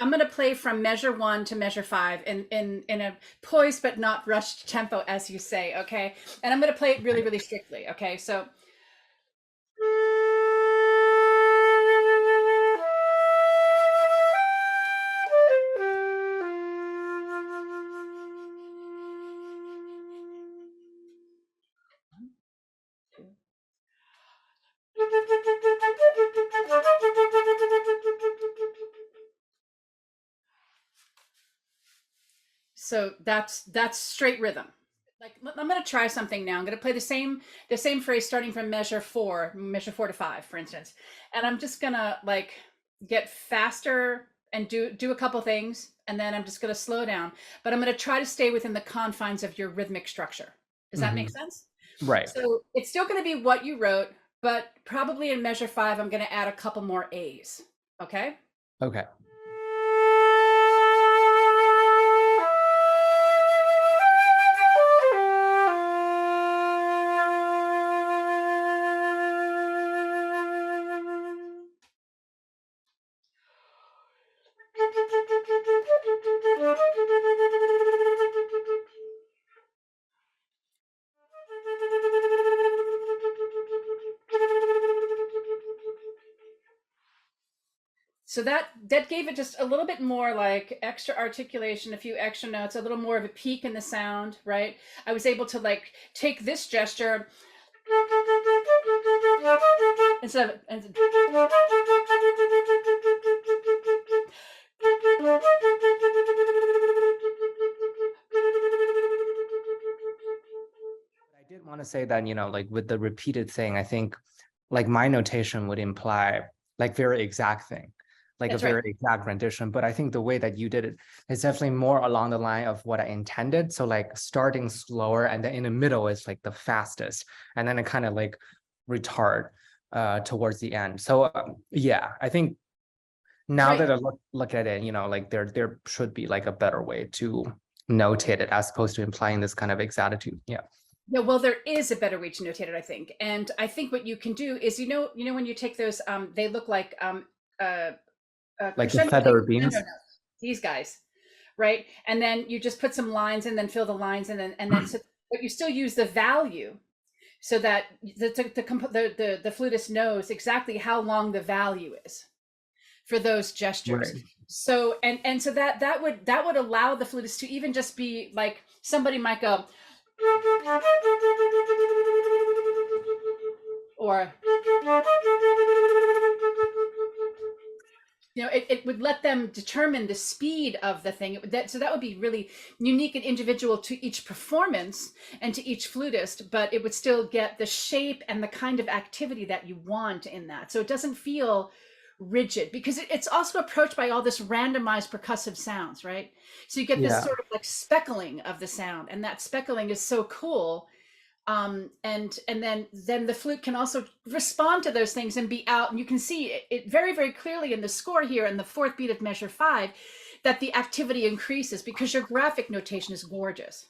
I'm gonna play from measure 1 to measure 5 in a poised but not rushed tempo, as you say, okay? And I'm gonna play it really, really strictly, okay? So that's straight rhythm. Like I'm going to try something now. I'm going to play the same phrase starting from measure 4 to 5, for instance. And I'm just going to like get faster and do a couple things, and then I'm just going to slow down. But I'm going to try to stay within the confines of your rhythmic structure. Does that make sense? Right. So it's still going to be what you wrote, but probably in measure 5 I'm going to add a couple more A's. Okay? Okay. So that gave it just a little bit more like extra articulation, a few extra notes, a little more of a peak in the sound, right? I was able to like take this gesture instead of I did want to say that, like with the repeated thing, I think like my notation would imply like very exact thing, like a that's right. very exact rendition. But I think the way that you did it is definitely more along the line of what I intended. So like starting slower and then in the middle is like the fastest. And then it kind of like retard towards the end. So yeah, I think now Right. that I look at it, like there should be like a better way to notate it as opposed to implying this kind of exactitude. Yeah. Yeah, well, there is a better way to notate it, I think. And I think what you can do is, when you take those, they look like uh, Like the crescendo and feather crescendo beams. notes. These guys, right? And then you just put some lines and then fill the lines, and then so, but you still use the value so that the flutist knows exactly how long the value is for those gestures. Right. So and so that would allow the flutist to even just be like somebody might go or it would let them determine the speed of the thing. So that would be really unique and individual to each performance and to each flutist, but it would still get the shape and the kind of activity that you want in that. So it doesn't feel rigid because it's also approached by all this randomized percussive sounds, right? So you get this Yeah. sort of like speckling of the sound, and that speckling is so cool. And then the flute can also respond to those things and be out, and you can see it very, very clearly in the score here in the fourth beat of measure 5 that the activity increases because your graphic notation is gorgeous.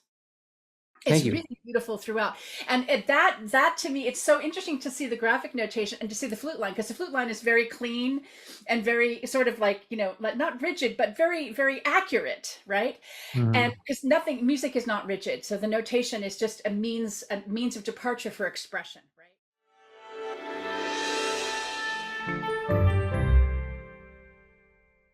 Thank It's you. really beautiful throughout. And that to me, it's so interesting to see the graphic notation and to see the flute line, because the flute line is very clean and very sort of like, like not rigid, but very, very accurate, right? And Mhm. because nothing, music is not rigid. So the notation is just a means of departure for expression.